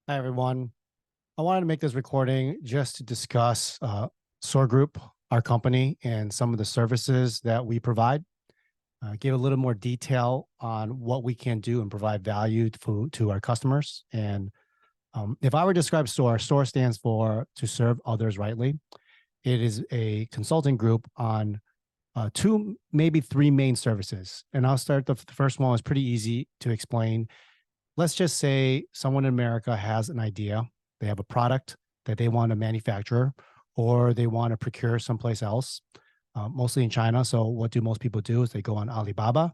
Hi, everyone. I wanted to make this recording just to discuss SOAR Group, our company, and some of the services that we provide. Give a little more detail on what we can do and provide value to our customers. And if I were to describe SOAR, SOAR stands for to serve others rightly. It is a consulting group on two, maybe three main services. And I'll start the first one is pretty easy to explain. Let's just say someone in America has an idea. They have a product that they want to manufacture or they want to procure someplace else, mostly in China. So what do most people do is they go on Alibaba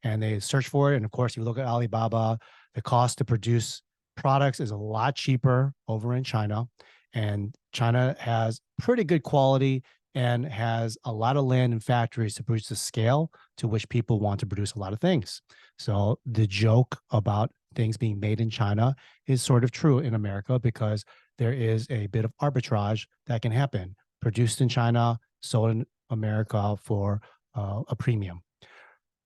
and they search for it. And of course, you look at Alibaba, the cost to produce products is a lot cheaper over in China. And China has pretty good quality and has a lot of land and factories to produce the scale to which people want to produce a lot of things. So the joke about things being made in China is sort of true in America because there is a bit of arbitrage that can happen. Produced in China, sold in America for a premium.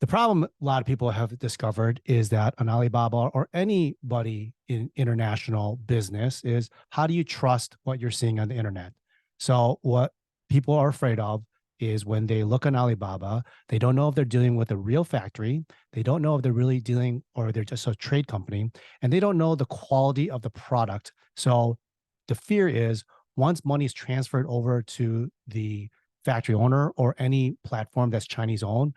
The problem a lot of people have discovered is that on Alibaba or anybody in international business is how do you trust what you're seeing on the internet? So what people are afraid of is when they look on Alibaba, they don't know if they're dealing with a real factory. They don't know if they're really dealing or they're just a trade company, and they don't know the quality of the product. So the fear is once money is transferred over to the factory owner or any platform that's Chinese owned,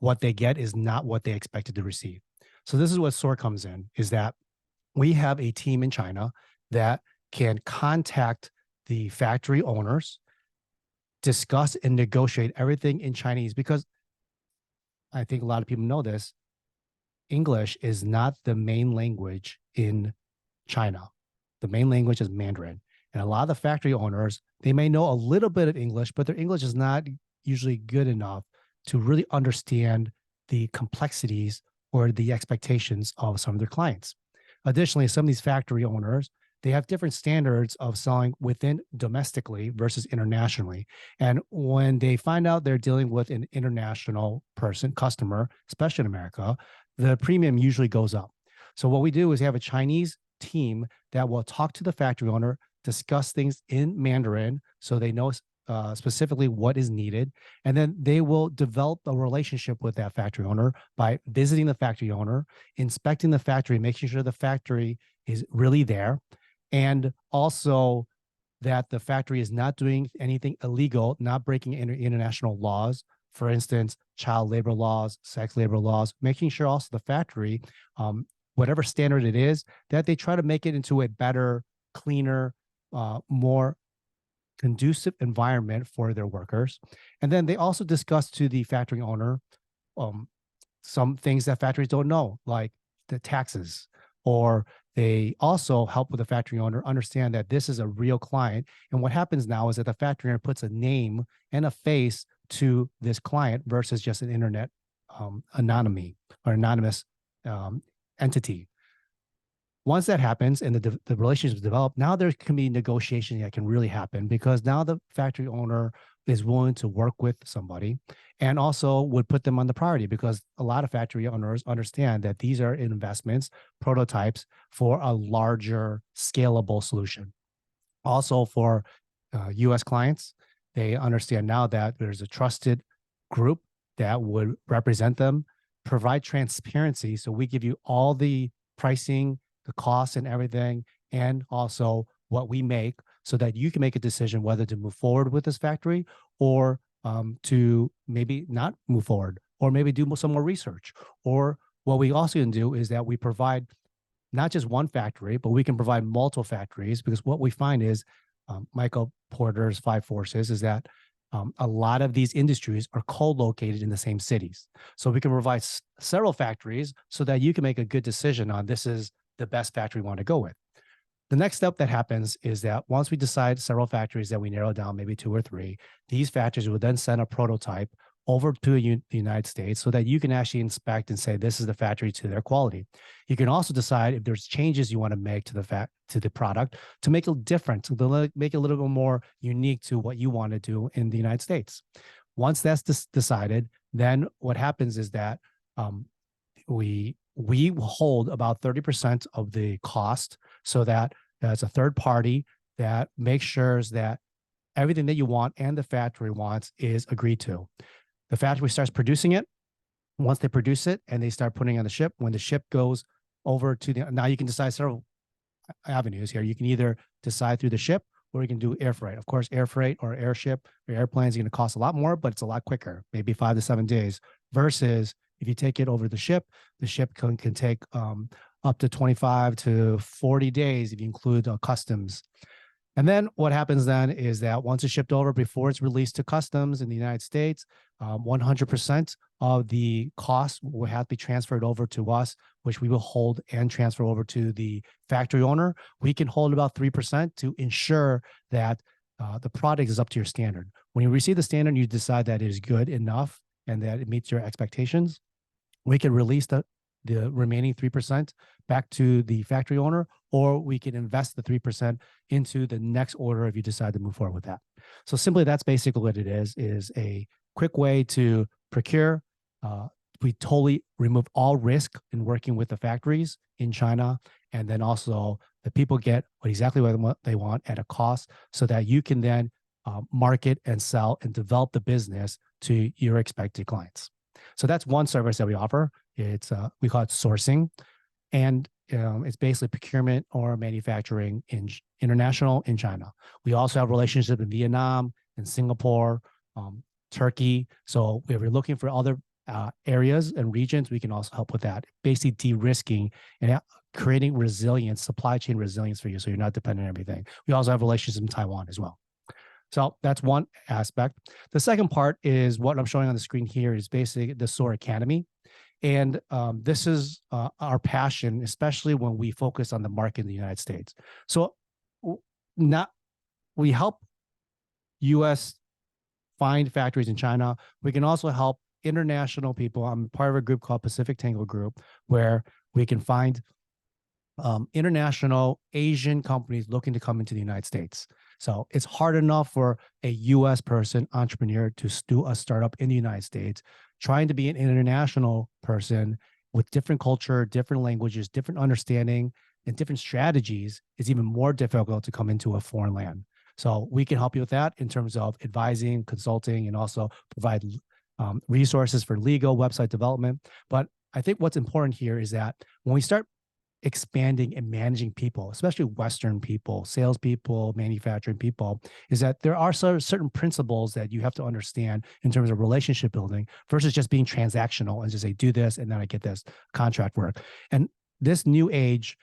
what they get is not what they expected to receive. So this is what SOAR comes in, is that we have a team in China that can contact the factory owners, discuss and negotiate everything in Chinese, because I think a lot of people know this. English is not the main language in China. The main language is Mandarin. And a lot of the factory owners, they may know a little bit of English, but their English is not usually good enough to really understand the complexities or the expectations of some of their clients. Additionally, some of these factory owners, they have different standards of selling within domestically versus internationally. And when they find out they're dealing with an international customer, especially in America, the premium usually goes up. So what we do is have a Chinese team that will talk to the factory owner, discuss things in Mandarin so they know specifically what is needed. And then they will develop a relationship with that factory owner by visiting the factory owner, inspecting the factory, making sure the factory is really there. And also that the factory is not doing anything illegal, not breaking international laws. For instance, child labor laws, sex labor laws, making sure also the factory, whatever standard it is, that they try to make it into a better, cleaner, more conducive environment for their workers. And then they also discuss to the factory owner some things that factories don't know, like the taxes, or they also help with the factory owner understand that this is a real client. And what happens now is that the factory owner puts a name and a face to this client versus just an internet anonymous entity. Once that happens and the relationship is developed, now there can be negotiation that can really happen because now the factory owner is willing to work with somebody and also would put them on the priority because a lot of factory owners understand that these are investments, prototypes for a larger scalable solution. Also for US clients, they understand now that there's a trusted group that would represent them, provide transparency. So we give you all the pricing, the costs and everything, and also what we make so that you can make a decision whether to move forward with this factory or to maybe not move forward or maybe do some more research. Or what we also can do is that we provide not just one factory, but we can provide multiple factories because what we find is Michael Porter's five forces is that a lot of these industries are co-located in the same cities. So we can provide several factories so that you can make a good decision on this is the best factory we want to go with. The next step that happens is that once we decide several factories that we narrow down, maybe two or three, these factories will then send a prototype over to the United States so that you can actually inspect and say this is the factory to their quality. You can also decide if there's changes you want to make to the product to make it different, to make it a little bit more unique to what you want to do in the United States. Once that's decided, then what happens is that we hold about 30% of the cost so that it's a third party that makes sure that everything that you want and the factory wants is agreed to. The factory starts producing it. Once they produce it and they start putting it on the ship, when the ship goes over to the, now you can decide several avenues here. You can either decide through the ship or you can do air freight. Of course, air freight or airship or airplanes are going to cost a lot more, but it's a lot quicker, maybe 5 to 7 days, versus if you take it over the ship can take up to 25 to 40 days if you include customs. And then what happens then is that once it's shipped over, before it's released to customs in the United States, 100% of the cost will have to be transferred over to us, which we will hold and transfer over to the factory owner. We can hold about 3% to ensure that the product is up to your standard. When you receive the standard, you decide that it is good enough and that it meets your expectations. We can release the remaining 3% back to the factory owner, or we can invest the 3% into the next order if you decide to move forward with that. So simply, that's basically what it is a quick way to procure. We totally remove all risk in working with the factories in China. And then also the people get exactly what they want at a cost so that you can then market and sell and develop the business to your expected clients. So that's one service that we offer. It's we call it sourcing, and it's basically procurement or manufacturing in international in China. We also have relationships in Vietnam, in Singapore, Turkey. So if you're looking for other areas and regions, we can also help with that. Basically, de-risking and creating resilience, supply chain resilience for you, so you're not dependent on everything. We also have relationships in Taiwan as well. So that's one aspect. The second part is what I'm showing on the screen here is basically the TSOR Academy. And this is our passion, especially when we focus on the market in the United States. So we help U.S. find factories in China. We can also help international people. I'm part of a group called Pacific Tango Group, where we can find international Asian companies looking to come into the United States. So it's hard enough for a U.S. person, entrepreneur, to do a startup in the United States. Trying to be an international person with different culture, different languages, different understanding, and different strategies is even more difficult to come into a foreign land. So we can help you with that in terms of advising, consulting, and also provide resources for legal website development. But I think what's important here is that when we start expanding and managing people, especially Western people, salespeople, manufacturing people, is that there are certain principles that you have to understand in terms of relationship building versus just being transactional and just say, do this, and then I get this contract work. And this new age,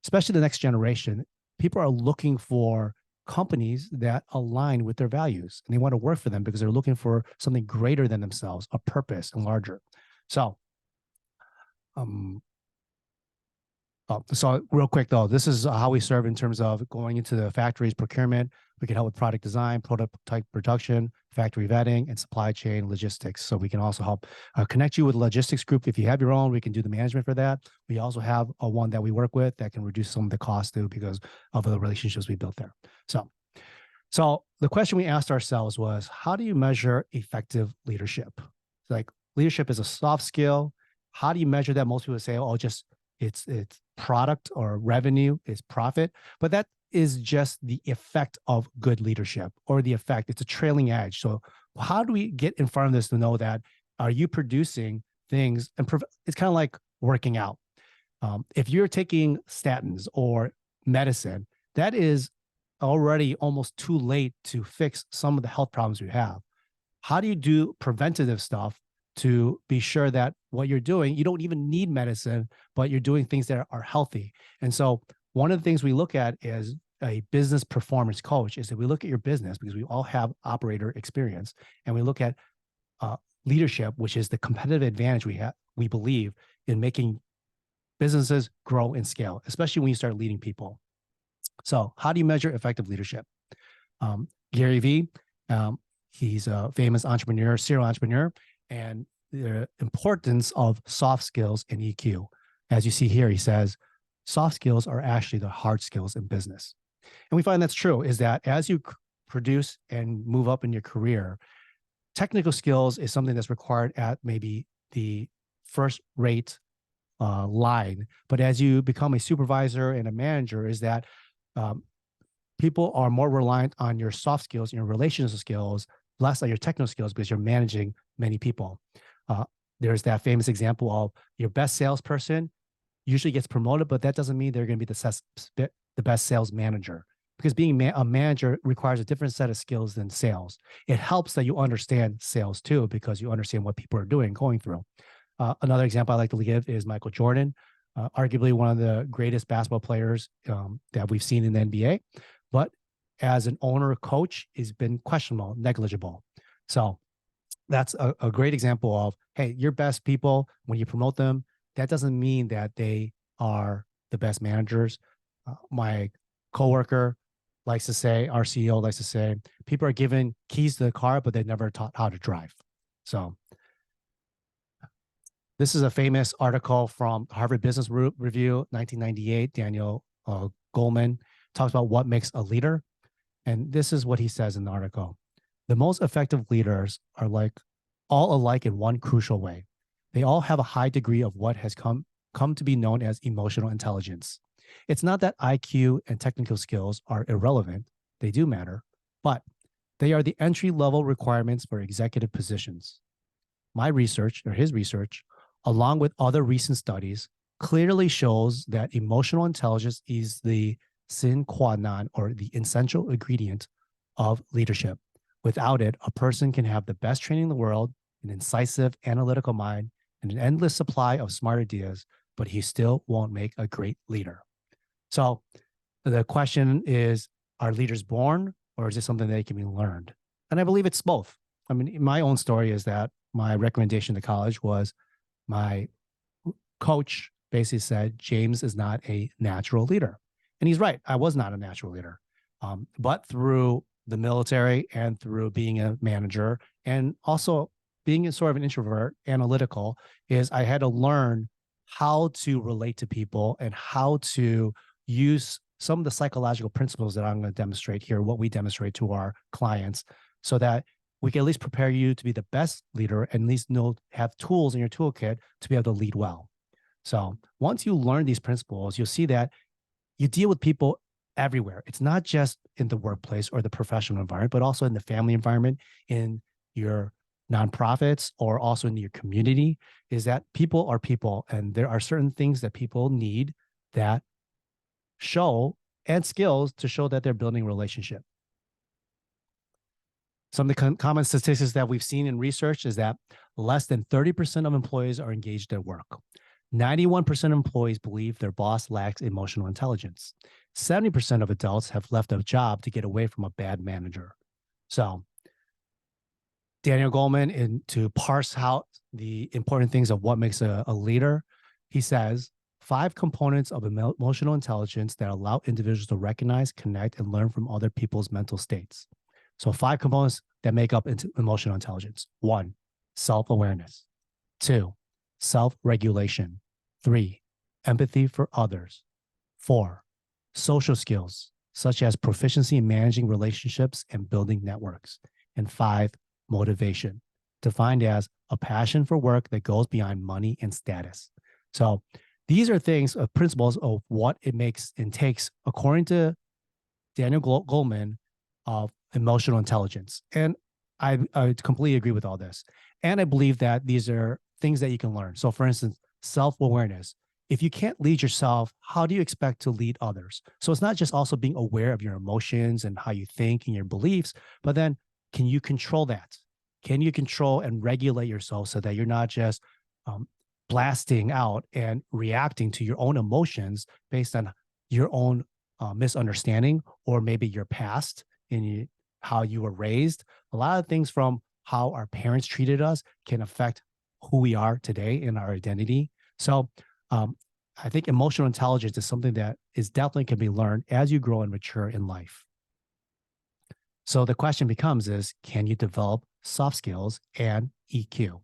especially the next generation, people are looking for companies that align with their values, and they want to work for them because they're looking for something greater than themselves, a purpose and larger. So, so real quick though, this is how we serve in terms of going into the factories, procurement. We can help with product design, prototype production, factory vetting, and supply chain logistics. So we can also help connect you with a logistics group. If you have your own, we can do the management for that. We also have one that we work with that can reduce some of the costs too because of the relationships we built there. So the question we asked ourselves was, how do you measure effective leadership? Like, leadership is a soft skill. How do you measure that? Most people say, oh, just it's product or revenue is profit, but that is just the effect of good leadership, or the effect. It's a trailing edge. So how do we get in front of this to know that, are you producing things? And it's kind of like working out. If you're taking statins or medicine, that is already almost too late to fix some of the health problems you have. How do you do preventative stuff to be sure that what you're doing, you don't even need medicine, but you're doing things that are healthy? And so one of the things we look at as a business performance coach is that we look at your business, because we all have operator experience, and we look at leadership, which is the competitive advantage we believe in making businesses grow and scale, especially when you start leading people. So how do you measure effective leadership? Gary Vee, he's a famous entrepreneur, serial entrepreneur, and the importance of soft skills and EQ. As you see here, he says, soft skills are actually the hard skills in business. And we find that's true, is that as you produce and move up in your career, technical skills is something that's required at maybe the first rate line. But as you become a supervisor and a manager, is that um, people are more reliant on your soft skills, your relational skills, less on your technical skills because you're managing many people. Uh, there's that famous example of your best salesperson usually gets promoted, but that doesn't mean they're going to be the best sales manager, because being a manager requires a different set of skills than sales. It helps that you understand sales too, because you understand what people are doing, going through. Another example I like to give is Michael Jordan, arguably one of the greatest basketball players that we've seen in the NBA, but as an owner coach, has been questionable, negligible. So that's a great example of, hey, your best people, when you promote them, that doesn't mean that they are the best managers. My coworker likes to say, our CEO likes to say, people are given keys to the car, but they never taught how to drive. So this is a famous article from Harvard Business Review, 1998. Daniel Goleman talks about what makes a leader. And this is what he says in the article. The most effective leaders are all alike in one crucial way. They all have a high degree of what has come to be known as emotional intelligence. It's not that IQ and technical skills are irrelevant. They do matter, but they are the entry-level requirements for executive positions. My research, or his research, along with other recent studies, clearly shows that emotional intelligence is the sine qua non, or the essential ingredient of leadership. Without it, a person can have the best training in the world, an incisive, analytical mind, and an endless supply of smart ideas, but he still won't make a great leader. So the question is, are leaders born, or is it something that can be learned? And I believe it's both. I mean, my own story is that my recommendation to college was, my coach basically said, James is not a natural leader. And he's right. I was not a natural leader. But through the military and through being a manager and also being a sort of an introvert, analytical, is I had to learn how to relate to people and how to use some of the psychological principles that I'm going to demonstrate here, what we demonstrate to our clients, so that we can at least prepare you to be the best leader and at least have tools in your toolkit to be able to lead well. So once you learn these principles, you'll see that you deal with people everywhere. It's not just in the workplace or the professional environment, but also in the family environment, in your nonprofits, or also in your community. Is that people are people, and there are certain things that people need that show, and skills to show that they're building a relationship. Some of the common statistics that we've seen in research is that less than 30% of employees are engaged at work. 91% of employees believe their boss lacks emotional intelligence. 70% of adults have left a job to get away from a bad manager. So Daniel Goleman, to parse out the important things of what makes a leader, he says, 5 components of emotional intelligence that allow individuals to recognize, connect, and learn from other people's mental states. So 5 components that make up emotional intelligence. 1, self-awareness. 2, self-regulation. 3, empathy for others. 4, social skills, such as proficiency in managing relationships and building networks. And 5, motivation, defined as a passion for work that goes beyond money and status. So these are things, principles of what it makes and takes, according to Daniel Goleman, of emotional intelligence. And I completely agree with all this. And I believe that these are things that you can learn. So for instance, self-awareness. If you can't lead yourself, how do you expect to lead others? So it's not just also being aware of your emotions and how you think and your beliefs, but then can you control that? Can you control and regulate yourself so that you're not just blasting out and reacting to your own emotions based on your own misunderstanding, or maybe your past and how you were raised? A lot of things from how our parents treated us can affect who we are today in our identity. So I think emotional intelligence is something that is definitely can be learned as you grow and mature in life. So the question becomes is, can you develop soft skills and EQ?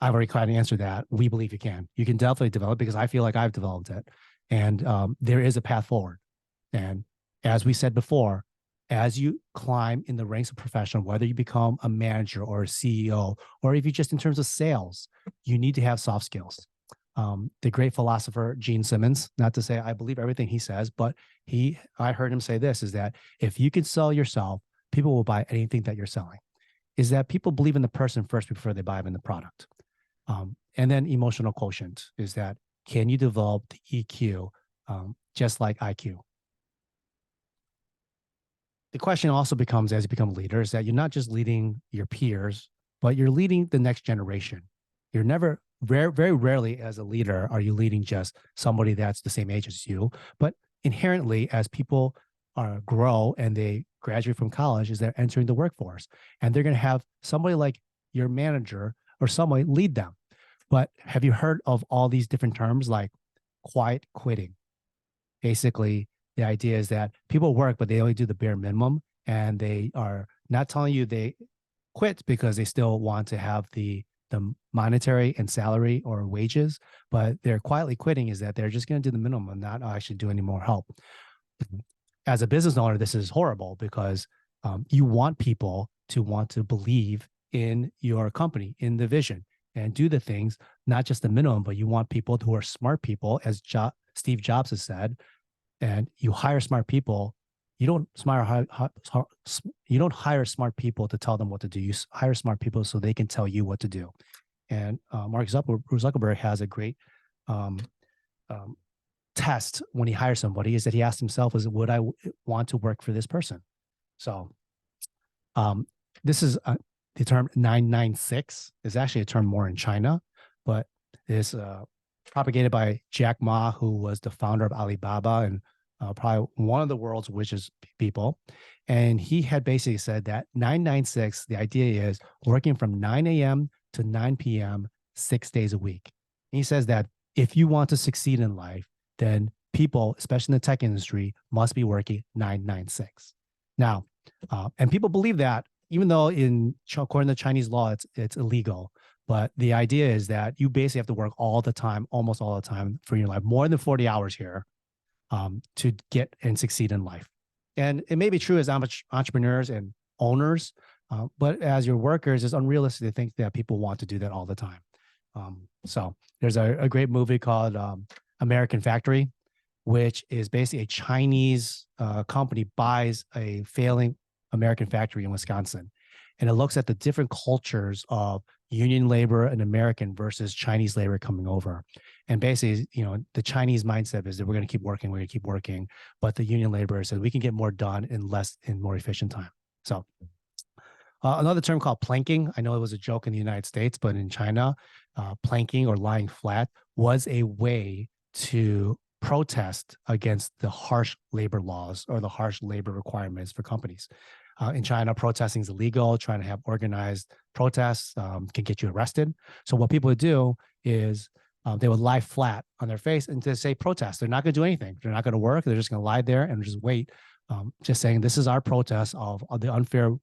I've already kind of answered that. We believe you can. You can definitely develop, because I feel like I've developed it. And there is a path forward. And as we said before, as you climb in the ranks of professional, whether you become a manager or a CEO, or if you just in terms of sales, you need to have soft skills. The great philosopher Gene Simmons, not to say I believe everything he says, but I heard him say this, is that if you can sell yourself, people will buy anything that you're selling. Is that people believe in the person first before they buy in the product. And then emotional quotient is that, can you develop the EQ just like IQ? The question also becomes, as you become leaders, that you're not just leading your peers, but you're leading the next generation. You're never, very rarely as a leader are you leading just somebody that's the same age as you, but inherently as people grow and they graduate from college, is they're entering the workforce, and they're going to have somebody like your manager or somebody lead them. But have you heard of all these different terms like quiet quitting? Basically, the idea is that people work, but they only do the bare minimum, and they are not telling you they quit because they still want to have the monetary and salary or wages, but they're quietly quitting is that they're just going to do the minimum and not actually do any more help. As a business owner, this is horrible because you want people to want to believe in your company, in the vision, and do the things, not just the minimum, but you want people who are smart people, as Steve Jobs has said, and you hire smart people. You don't hire smart people to tell them what to do. You hire smart people so they can tell you what to do. And Mark Zuckerberg has a great test when he hires somebody, is that he asks himself, is would I want to work for this person? So this is the term 996 is actually a term more in China, but is propagated by Jack Ma, who was the founder of Alibaba and probably one of the world's richest people. And he had basically said that 996, the idea is working from 9 a.m. to 9 p.m., 6 days a week. And he says that if you want to succeed in life, then people, especially in the tech industry, must be working 996. Now, and people believe that, even though according to Chinese law, it's illegal. But the idea is that you basically have to work all the time, almost all the time for your life, more than 40 hours here, to get and succeed in life. And it may be true as entrepreneurs and owners, but as your workers, it's unrealistic to think that people want to do that all the time. So there's a great movie called American Factory, which is basically a Chinese company buys a failing American factory in Wisconsin. And it looks at the different cultures of union labor and American versus Chinese labor coming over. And basically, the Chinese mindset is that we're going to keep working. But the union labor says we can get more done in more efficient time. So another term called planking. I know it was a joke in the United States, but in China, planking or lying flat was a way to protest against the harsh labor laws or the harsh labor requirements for companies. In China, protesting is illegal. Trying to have organized protests can get you arrested. So what people would do is they would lie flat on their face and to say protest. They're not going to do anything. They're not going to work. They're just going to lie there and just wait, just saying this is our protest of the unfair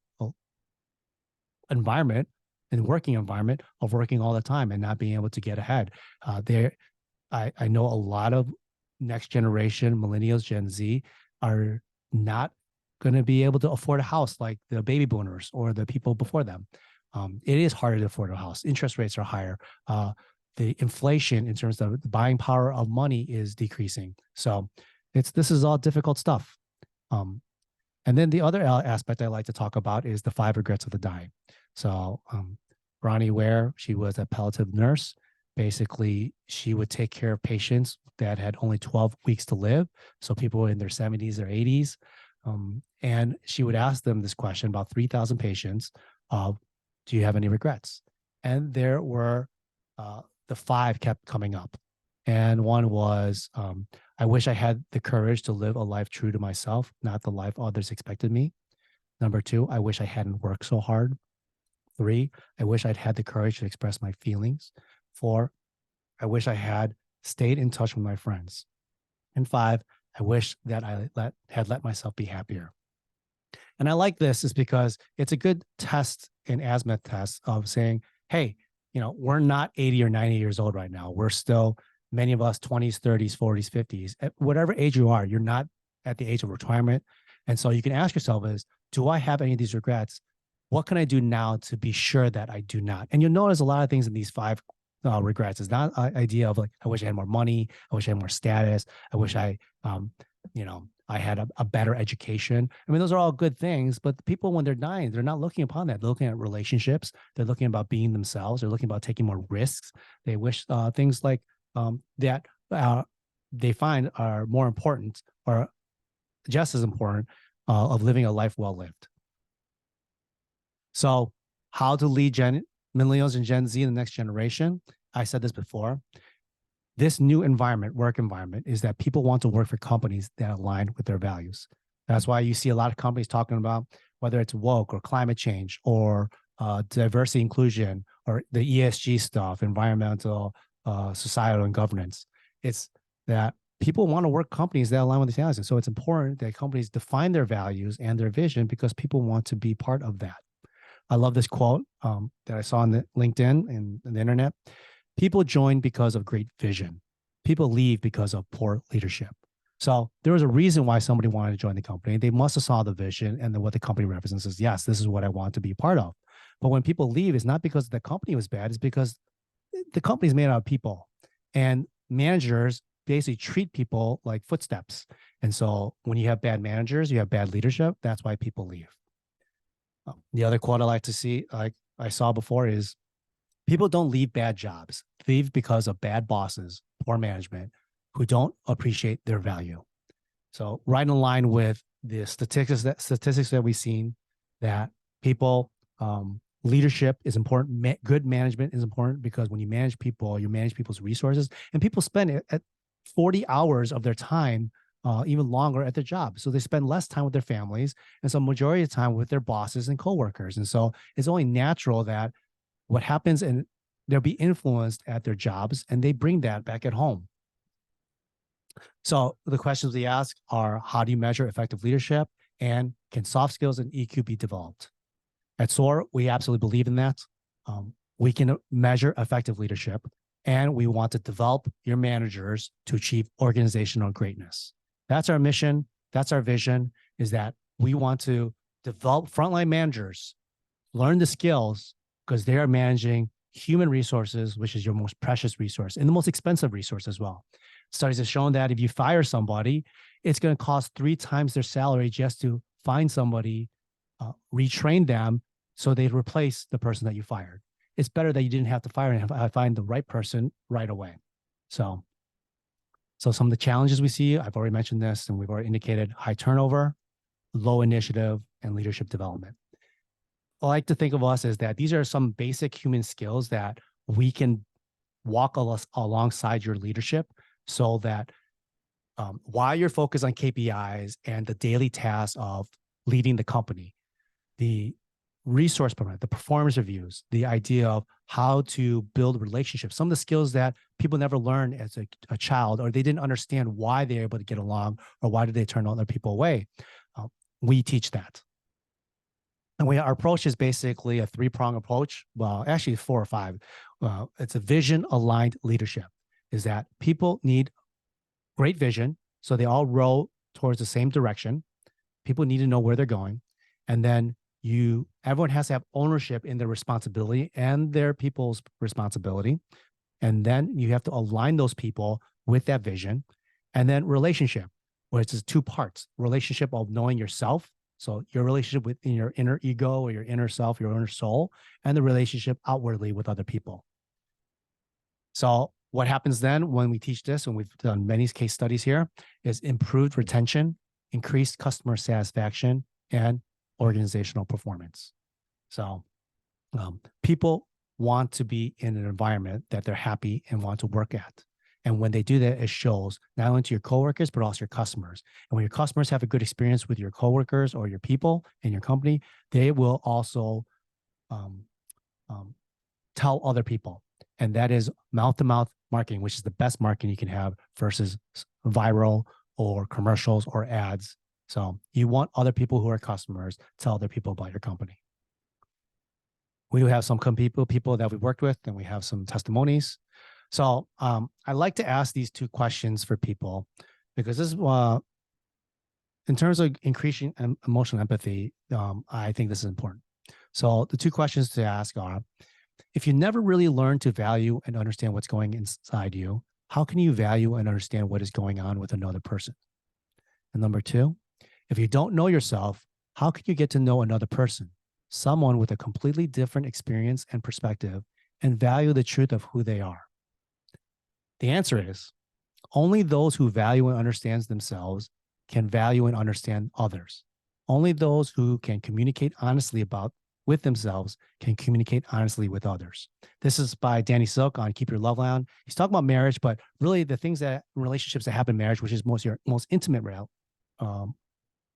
environment and working environment of working all the time and not being able to get ahead. I know a lot of next generation millennials, Gen Z, are not going to be able to afford a house like the baby boomers or the people before them. It is harder to afford a house. Interest rates are higher. The inflation in terms of the buying power of money is decreasing. So this is all difficult stuff. And then the other aspect I like to talk about is the 5 regrets of the dying. So Bronnie Ware, she was a palliative nurse. Basically, she would take care of patients that had only 12 weeks to live. So people were in their 70s or 80s. And she would ask them this question about 3,000 patients of, do you have any regrets? And there were, the 5 kept coming up. And one was, I wish I had the courage to live a life true to myself, not the life others expected me. Number 2, I wish I hadn't worked so hard. 3, I wish I'd had the courage to express my feelings. 4, I wish I had stayed in touch with my friends. And 5, I wish that I had let myself be happier. And I like this is because it's a good test, an azimuth test of saying, hey, we're not 80 or 90 years old right now. We're still, many of us, 20s, 30s, 40s, 50s. At whatever age you are, you're not at the age of retirement. And so you can ask yourself is, do I have any of these regrets? What can I do now to be sure that I do not? And you'll notice a lot of things in these 5 regrets. It's not an idea of like, I wish I had more money. I wish I had more status. I wish I had a better education. I mean, those are all good things, but people, when they're dying, they're not looking upon that. They're looking at relationships. They're looking about being themselves. They're looking about taking more risks. They wish things like that they find are more important or just as important of living a life well lived. So how to lead millennials and Gen Z in the next generation? I said this before. This new environment, work environment, is that people want to work for companies that align with their values. That's why you see a lot of companies talking about whether it's woke or climate change or diversity inclusion or the ESG stuff, environmental, societal, and governance. It's that people want to work companies that align with their values. And so it's important that companies define their values and their vision because people want to be part of that. I love this quote that I saw on the LinkedIn and the internet. People join because of great vision. People leave because of poor leadership. So there was a reason why somebody wanted to join the company. They must have saw the vision and then what the company represents is, yes, this is what I want to be a part of. But when people leave, it's not because the company was bad. It's because the company is made out of people. And managers basically treat people like footsteps. And so when you have bad managers, you have bad leadership. That's why people leave. The other quote I like to see, like I saw before, is people don't leave bad jobs. They leave because of bad bosses, poor management, who don't appreciate their value. So right in line with the statistics that we've seen, that people, leadership is important. Good management is important because when you manage people, you manage people's resources, and people spend at 40 hours of their time, even longer at their job. So they spend less time with their families, and so majority of the time with their bosses and coworkers. And so it's only natural that what happens, and they'll be influenced at their jobs, and they bring that back at home. So the questions we ask are, how do you measure effective leadership? And can soft skills and EQ be developed? At SOAR, we absolutely believe in that. We can measure effective leadership, and we want to develop your managers to achieve organizational greatness. That's our mission. That's our vision, is that we want to develop frontline managers, learn the skills, because they are managing human resources, which is your most precious resource and the most expensive resource as well. Studies have shown that if you fire somebody, it's going to cost 3 times their salary just to find somebody, retrain them so they replace the person that you fired. It's better that you didn't have to fire and find the right person right away. So some of the challenges we see, I've already mentioned this, and we've already indicated: high turnover, low initiative, and leadership development. I like to think of us as that these are some basic human skills that we can walk alongside your leadership, so that while you're focused on KPIs and the daily tasks of leading the company, the resource program, the performance reviews, the idea of how to build relationships, some of the skills that people never learned as a child, or they didn't understand why they're able to get along, or why did they turn other people away. We teach that. And our approach is basically a 3-prong approach. Well, actually 4 or 5. It's a vision-aligned leadership. Is that people need great vision, so they all row towards the same direction. People need to know where they're going, and then everyone has to have ownership in their responsibility and their people's responsibility, and then you have to align those people with that vision. And then relationship, which is 2 parts: relationship of knowing yourself. So your relationship within your inner ego or your inner self, your inner soul, and the relationship outwardly with other people. So what happens then when we teach this, and we've done many case studies here, is improved retention, increased customer satisfaction, and organizational performance. So people want to be in an environment that they're happy and want to work at. And when they do that, it shows not only to your coworkers, but also your customers. And when your customers have a good experience with your coworkers or your people in your company, they will also tell other people. And that is mouth-to-mouth marketing, which is the best marketing you can have versus viral or commercials or ads. So you want other people who are customers tell other people about your company. We do have some people that we worked with, and we have some testimonies. So I like to ask these 2 questions for people, because this is in terms of increasing emotional empathy, I think this is important. So the 2 questions to ask are, if you never really learn to value and understand what's going inside you, how can you value and understand what is going on with another person? And number two, if you don't know yourself, how can you get to know another person, someone with a completely different experience and perspective, and value the truth of who they are? The answer is only those who value and understand themselves can value and understand others. Only those who can communicate honestly with themselves can communicate honestly with others. This is by Danny Silk on Keep Your Love Line. He's talking about marriage, but really the things that relationships that happen in marriage, which is your most intimate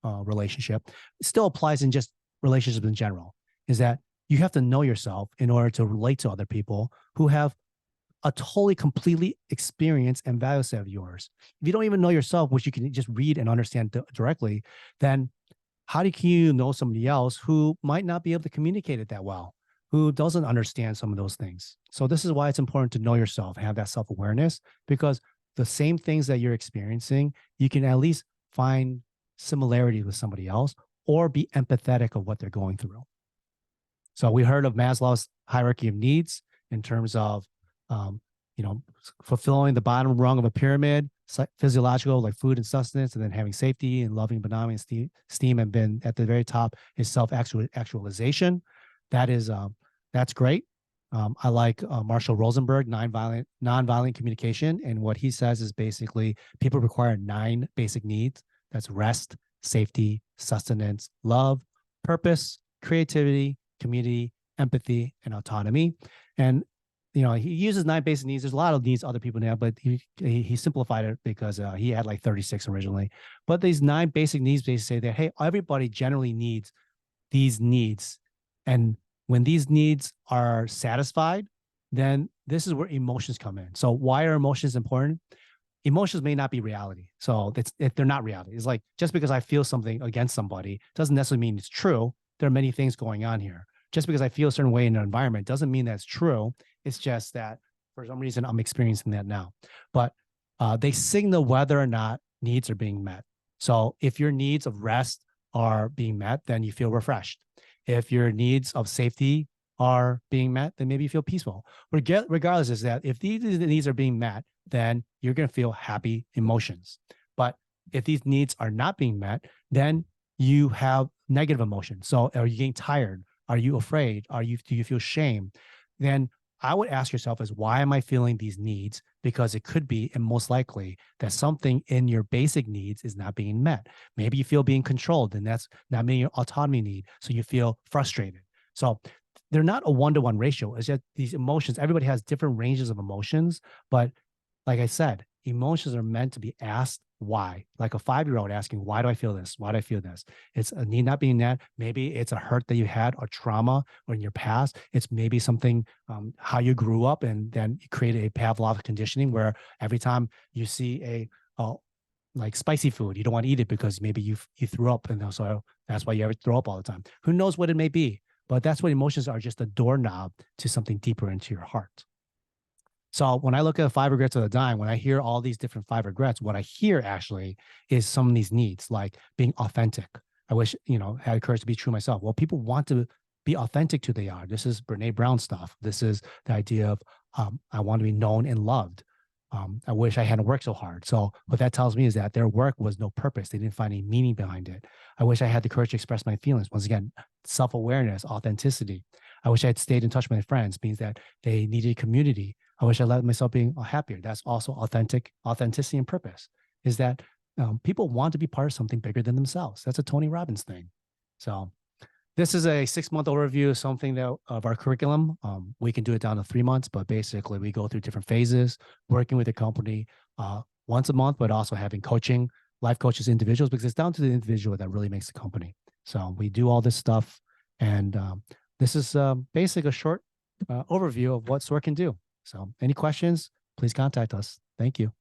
relationship, still applies in just relationships in general, is that you have to know yourself in order to relate to other people who have a totally, completely experience and value set of yours. If you don't even know yourself, which you can just read and understand directly, then how can you know somebody else who might not be able to communicate it that well, who doesn't understand some of those things? So this is why it's important to know yourself, have that self-awareness, because the same things that you're experiencing, you can at least find similarity with somebody else or be empathetic of what they're going through. So we heard of Maslow's hierarchy of needs in terms of, fulfilling the bottom rung of a pyramid, physiological like food and sustenance, and then having safety and loving, belonging, esteem, and then at the very top is self-actualization. That's great. I like Marshall Rosenberg, nonviolent communication, and what he says is basically people require 9 basic needs. That's rest, safety, sustenance, love, purpose, creativity, community, empathy, and autonomy. And he uses 9 basic needs. There's a lot of needs other people have, but he simplified it because he had like 36 originally. But these 9 basic needs basically say that, hey, everybody generally needs these needs. And when these needs are satisfied, then this is where emotions come in. So why are emotions important? Emotions may not be reality. So if they're not reality. It's like, just because I feel something against somebody doesn't necessarily mean it's true. There are many things going on here. Just because I feel a certain way in an environment doesn't mean that's true. It's just that for some reason I'm experiencing that now. But they signal whether or not needs are being met. So if your needs of rest are being met, then you feel refreshed. If your needs of safety are being met, then maybe you feel peaceful. Regardless, is that if these needs are being met, then you're going to feel happy emotions. But if these needs are not being met, then you have negative emotions. So are you getting tired? Are you afraid? Do you feel shame? Then I would ask yourself is, why am I feeling these needs? Because it could be, and most likely, that something in your basic needs is not being met. Maybe you feel being controlled, and that's not meeting your autonomy need. So you feel frustrated. So they're not a 1-to-1 ratio. It's just these emotions. Everybody has different ranges of emotions. But like I said, emotions are meant to be asked why. Like a 5-year-old asking, why do I feel this? Why do I feel this? It's a need not being met. Maybe it's a hurt that you had or trauma or in your past. It's maybe something, how you grew up, and then you created a Pavlov conditioning where every time you see like spicy food, you don't want to eat it because maybe you threw up, and so that's why you ever throw up all the time. Who knows what it may be? But that's what emotions are, just a doorknob to something deeper into your heart. So when I look at 5 regrets of a dying, when I hear all these different 5 regrets, what I hear actually is some of these needs, like being authentic. I wish, had the courage to be true myself. Well, people want to be authentic to who they are. This is Brene Brown stuff. This is the idea of I want to be known and loved. I wish I hadn't worked so hard. So what that tells me is that their work was no purpose. They didn't find any meaning behind it. I wish I had the courage to express my feelings. Once again, self-awareness, authenticity. I wish I had stayed in touch with my friends, means that they needed community. I wish I let myself be happier. That's also authenticity and purpose, is that people want to be part of something bigger than themselves. That's a Tony Robbins thing. So this is a 6-month overview of something of our curriculum. We can do it down to 3 months, but basically we go through different phases, working with the company once a month, but also having coaching, life coaches, individuals, because it's down to the individual that really makes the company. So we do all this stuff. And this is basically a short overview of what SOAR can do. So any questions, please contact us. Thank you.